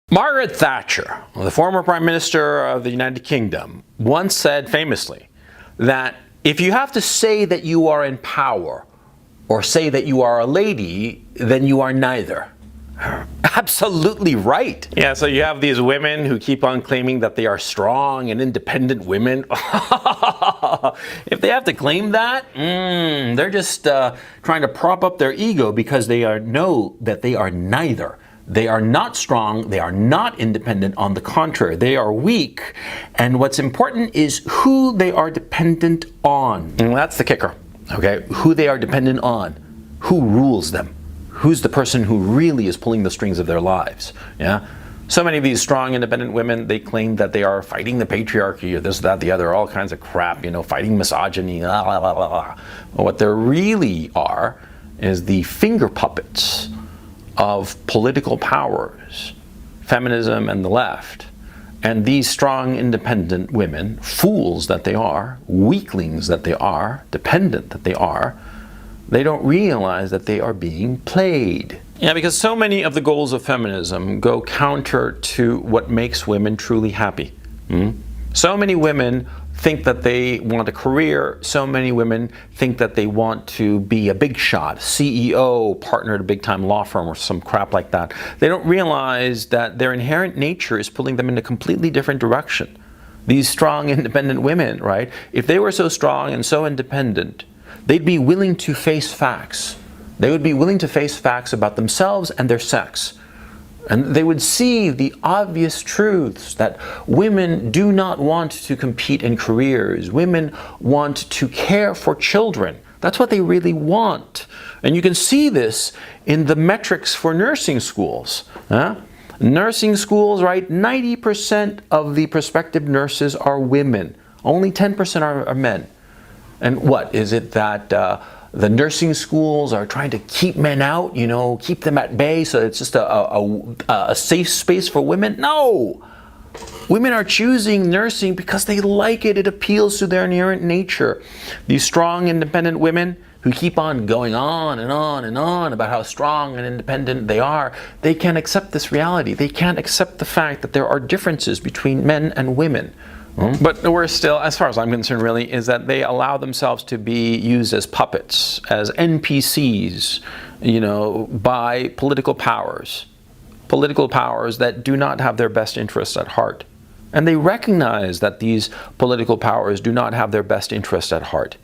Margaret Thatcher, the former Prime Minister of the United Kingdom, once said famously that if you have to say that you are in power or say that you are a lady, then you are neither. Absolutely right. Yeah, so you have these women who keep on claiming that they are strong and independent women. If they have to claim that, they're just trying to prop up their ego because they know that they are neither. They are not strong, they are not independent, on the contrary, they are weak. And what's important is who they are dependent on. And that's the kicker, okay? Who they are dependent on, who rules them, who's the person who really is pulling the strings of their lives, yeah? So many of these strong, independent women, they claim that they are fighting the patriarchy or this, that, the other, all kinds of crap, you know, fighting misogyny, blah, blah, blah, blah. What they really are is the finger puppets of political powers, feminism and the left. And these strong, independent women, fools that they are, weaklings that they are, dependent that they are, they don't realize that they are being played. Yeah, because so many of the goals of feminism go counter to what makes women truly happy. So many women think that they want a career. So many women think that they want to be a big shot, CEO, partner at a big time law firm or some crap like that. They don't realize that their inherent nature is pulling them in a completely different direction. These strong, independent women, right? If they were so strong and so independent, they'd be willing to face facts. They would be willing to face facts about themselves and their sex. And they would see the obvious truths that women do not want to compete in careers. Women want to care for children. That's what they really want. And you can see this in the metrics for nursing schools. Nursing schools, right? 90% of the prospective nurses are women. Only 10% are men. And what is it that the nursing schools are trying to keep men out, you know, keep them at bay so it's just a safe space for women? No! Women are choosing nursing because they like it. It appeals to their inherent nature. These strong, independent women who keep on going on and on and on about how strong and independent they are, they can't accept this reality. They can't accept the fact that there are differences between men and women. But the worst still, as far as I'm concerned really, is that they allow themselves to be used as puppets, as NPCs, you know, by political powers that do not have their best interests at heart. And they recognize that these political powers do not have their best interests at heart.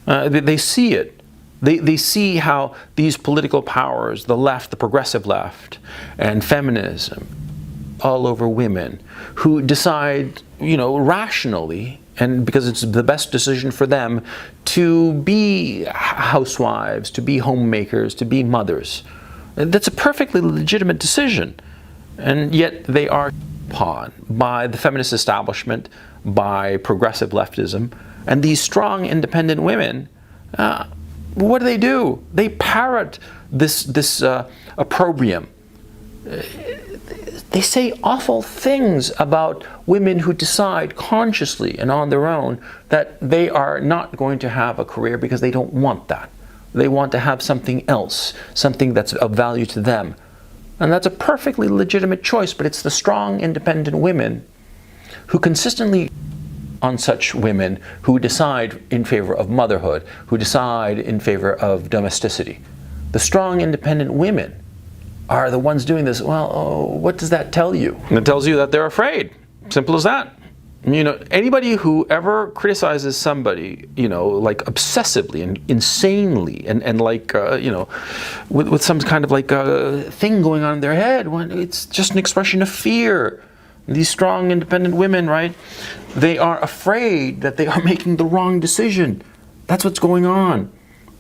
They see it. They see how these political powers, the left, the progressive left, and feminism, all over women, who decide, you know, rationally, and because it's the best decision for them, to be housewives, to be homemakers, to be mothers. That's a perfectly legitimate decision. And yet they are pawned by the feminist establishment, by progressive leftism, and these strong, independent women, what do? They parrot this opprobrium. They say awful things about women who decide consciously and on their own that they are not going to have a career because they don't want that. They want to have something else, something that's of value to them. And that's a perfectly legitimate choice, but it's the strong, independent women who consistently on such women who decide in favor of motherhood, who decide in favor of domesticity. The strong, independent women are the ones doing this. Well, what does that tell you? It tells you that they're afraid. Simple as that. You know, anybody who ever criticizes somebody, you know, like obsessively and insanely and like, you know, with some kind of like thing going on in their head, when it's just an expression of fear. These strong, independent women, right? They are afraid that they are making the wrong decision. That's what's going on.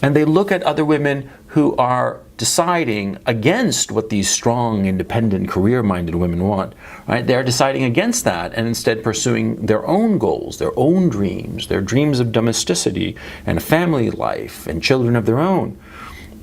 And they look at other women who are deciding against what these strong, independent, career-minded women want, right? They're deciding against that and instead pursuing their own goals, their own dreams, their dreams of domesticity and family life and children of their own.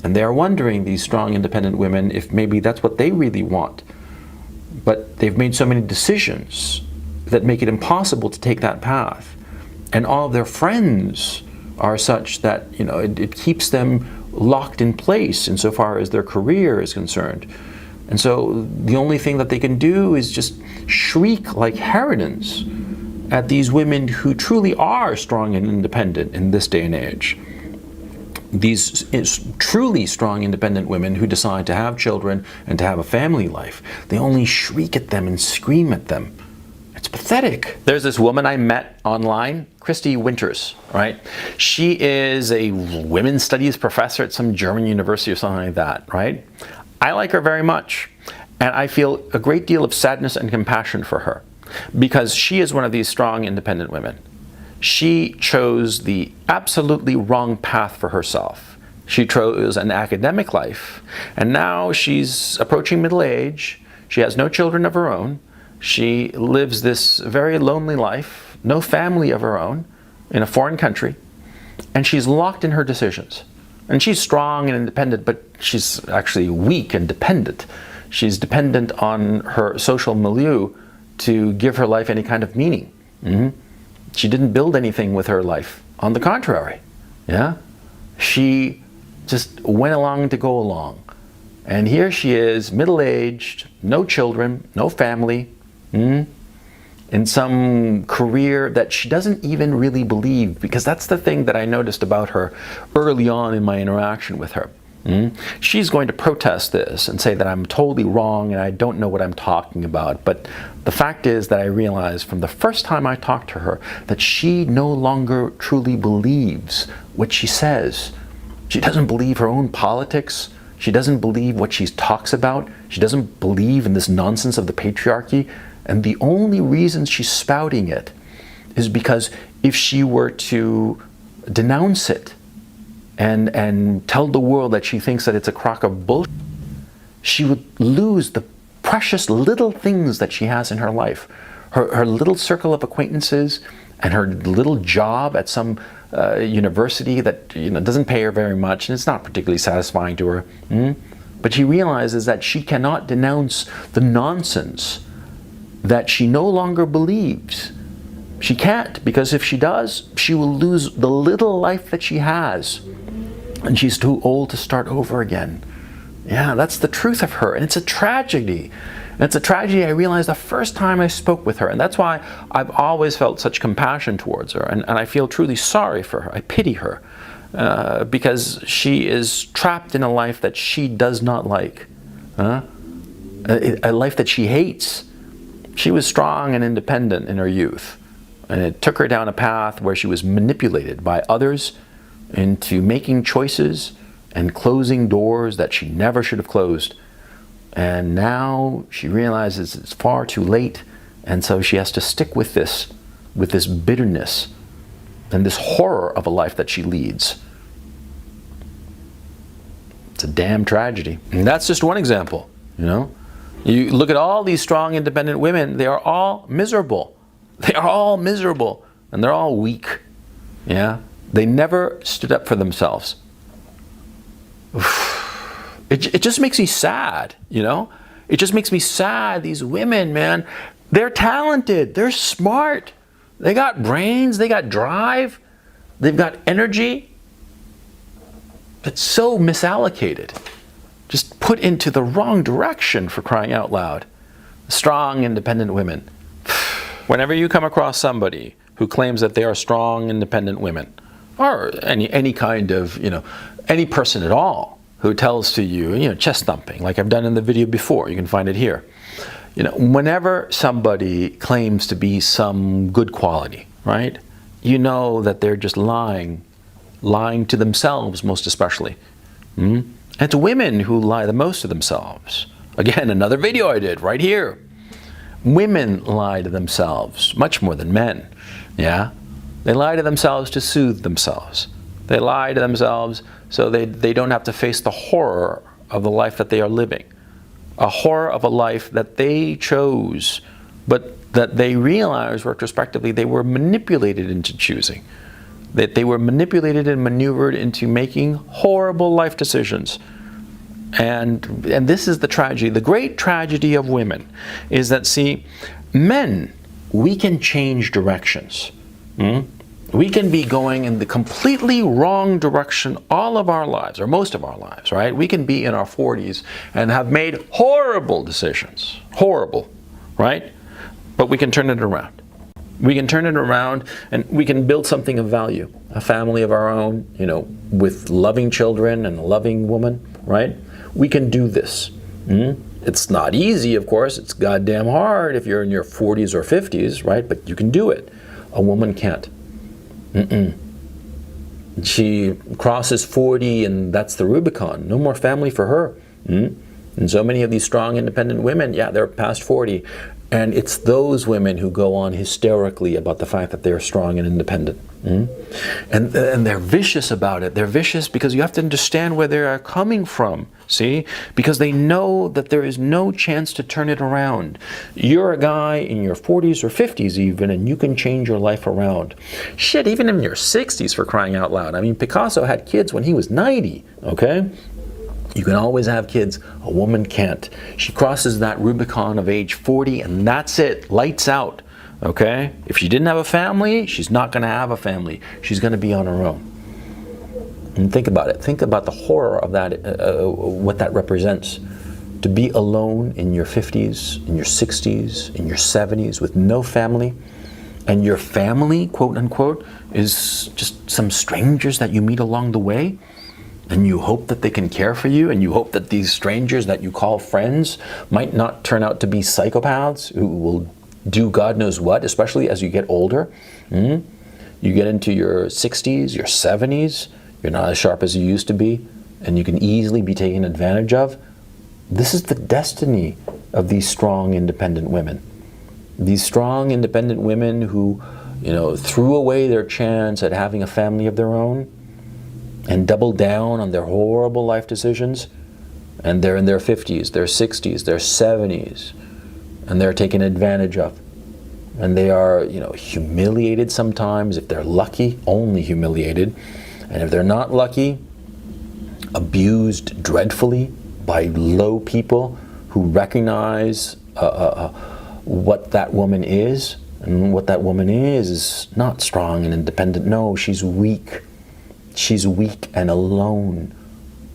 And they're wondering, these strong, independent women, if maybe that's what they really want. But they've made so many decisions that make it impossible to take that path. And all of their friends are such that, you know, it keeps them locked in place insofar as their career is concerned. And so the only thing that they can do is just shriek like harridans at these women who truly are strong and independent in this day and age. These truly strong, independent women who decide to have children and to have a family life, they only shriek at them and scream at them. It's pathetic. There's this woman I met online, Christy Winters, right? She is a women's studies professor at some German university or something like that, right? I like her very much, and I feel a great deal of sadness and compassion for her because she is one of these strong, independent women. She chose the absolutely wrong path for herself. She chose an academic life, and now she's approaching middle age. She has no children of her own. She lives this very lonely life, no family of her own, in a foreign country, and she's locked in her decisions. And she's strong and independent, but she's actually weak and dependent. She's dependent on her social milieu to give her life any kind of meaning. She didn't build anything with her life. On the contrary, yeah? She just went along to go along. And here she is, middle-aged, no children, no family, in some career that she doesn't even really believe, because that's the thing that I noticed about her early on in my interaction with her. She's going to protest this and say that I'm totally wrong and I don't know what I'm talking about. But the fact is that I realized from the first time I talked to her that she no longer truly believes what she says. She doesn't believe her own politics. She doesn't believe what she talks about. She doesn't believe in this nonsense of the patriarchy. And the only reason she's spouting it is because if she were to denounce it and tell the world that she thinks that it's a crock of bullshit, she would lose the precious little things that she has in her life. Her little circle of acquaintances and her little job at some university that doesn't pay her very much, and it's not particularly satisfying to her. But she realizes that she cannot denounce the nonsense that she no longer believes. She can't, because if she does, she will lose the little life that she has. And she's too old to start over again. Yeah, that's the truth of her. And it's a tragedy. And it's a tragedy I realized the first time I spoke with her. And that's why I've always felt such compassion towards her. And I feel truly sorry for her. I pity her. Because she is trapped in a life that she does not like. A life that she hates. She was strong and independent in her youth, and it took her down a path where she was manipulated by others into making choices and closing doors that she never should have closed. And now she realizes it's far too late, and so she has to stick with this bitterness and this horror of a life that she leads. It's a damn tragedy. And that's just one example, You look at all these strong, independent women, they are all miserable. They are all miserable, and they're all weak. Yeah? They never stood up for themselves. It just makes me sad, It just makes me sad. These women, man, they're talented, they're smart. They got brains, they got drive, they've got energy. It's so misallocated. Just put into the wrong direction, for crying out loud. Strong, independent women. Whenever you come across somebody who claims that they are strong, independent women, or any kind of, any person at all who tells to you, chest thumping, like I've done in the video before, you can find it here. Whenever somebody claims to be some good quality, right? You know that they're just lying to themselves, most especially. It's women who lie the most to themselves. Again, another video I did right here. Women lie to themselves much more than men. Yeah? They lie to themselves to soothe themselves. They lie to themselves so they don't have to face the horror of the life that they are living. A horror of a life that they chose, but that they realize retrospectively they were manipulated into choosing. That they were manipulated and maneuvered into making horrible life decisions. And this is the tragedy. The great tragedy of women is that, see, men, we can change directions. We can be going in the completely wrong direction all of our lives, or most of our lives, right? We can be in our 40s and have made horrible decisions. Horrible, right? But we can turn it around. We can turn it around and we can build something of value. A family of our own, with loving children and a loving woman, right? We can do this. It's not easy, of course. It's goddamn hard if you're in your 40s or 50s, right? But you can do it. A woman can't. She crosses 40 and that's the Rubicon. No more family for her. And so many of these strong, independent women, they're past 40. And it's those women who go on hysterically about the fact that they're strong and independent. And they're vicious about it. They're vicious because you have to understand where they are coming from, see? Because they know that there is no chance to turn it around. You're a guy in your 40s or 50s even, and you can change your life around. Shit, even in your 60s, for crying out loud. I mean, Picasso had kids when he was 90, okay? You can always have kids. A woman can't. She crosses that Rubicon of age 40 and that's it. Lights out. Okay? If she didn't have a family, she's not going to have a family. She's going to be on her own. And think about it. Think about the horror of that, what that represents. To be alone in your 50s, in your 60s, in your 70s with no family. And your family, quote unquote, is just some strangers that you meet along the way. And you hope that they can care for you, and you hope that these strangers that you call friends might not turn out to be psychopaths who will do God knows what, especially as you get older. You get into your 60s, your 70s, you're not as sharp as you used to be, and you can easily be taken advantage of. This is the destiny of these strong, independent women. These strong, independent women who, threw away their chance at having a family of their own, and double down on their horrible life decisions, and they're in their 50s, their 60s, their 70s, and they're taken advantage of. And they are, humiliated sometimes, if they're lucky, only humiliated. And if they're not lucky, abused dreadfully by low people who recognize what that woman is. And what that woman is not strong and independent. No, she's weak. She's weak and alone,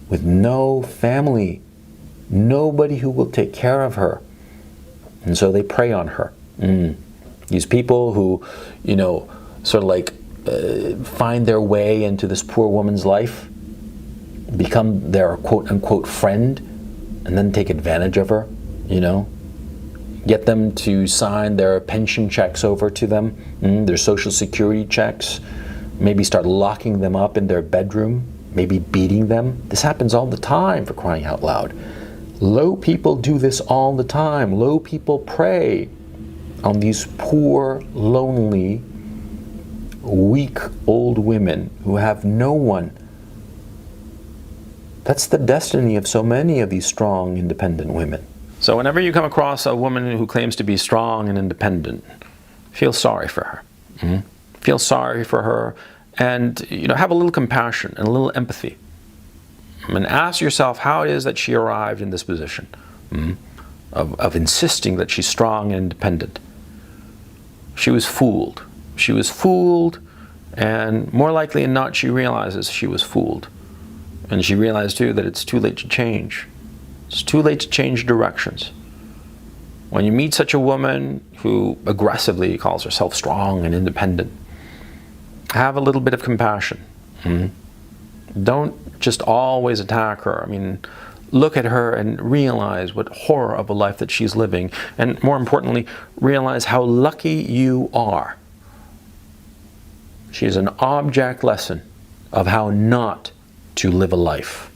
with no family, nobody who will take care of her. And so they prey on her. These people who, sort of like find their way into this poor woman's life, become their quote unquote friend, and then take advantage of her, Get them to sign their pension checks over to them, their social security checks. Maybe start locking them up in their bedroom, maybe beating them. This happens all the time, for crying out loud. Low people do this all the time. Low people prey on these poor, lonely, weak old women who have no one. That's the destiny of so many of these strong, independent women. So whenever you come across a woman who claims to be strong and independent, feel sorry for her. Feel sorry for her, and have a little compassion and a little empathy. And ask yourself how it is that she arrived in this position of insisting that she's strong and independent. She was fooled. She was fooled, and more likely than not, she realizes she was fooled. And she realized too that it's too late to change. It's too late to change directions. When you meet such a woman who aggressively calls herself strong and independent, have a little bit of compassion. Don't just always attack her. I mean, look at her and realize what horror of a life that she's living. And more importantly, realize how lucky you are. She is an object lesson of how not to live a life.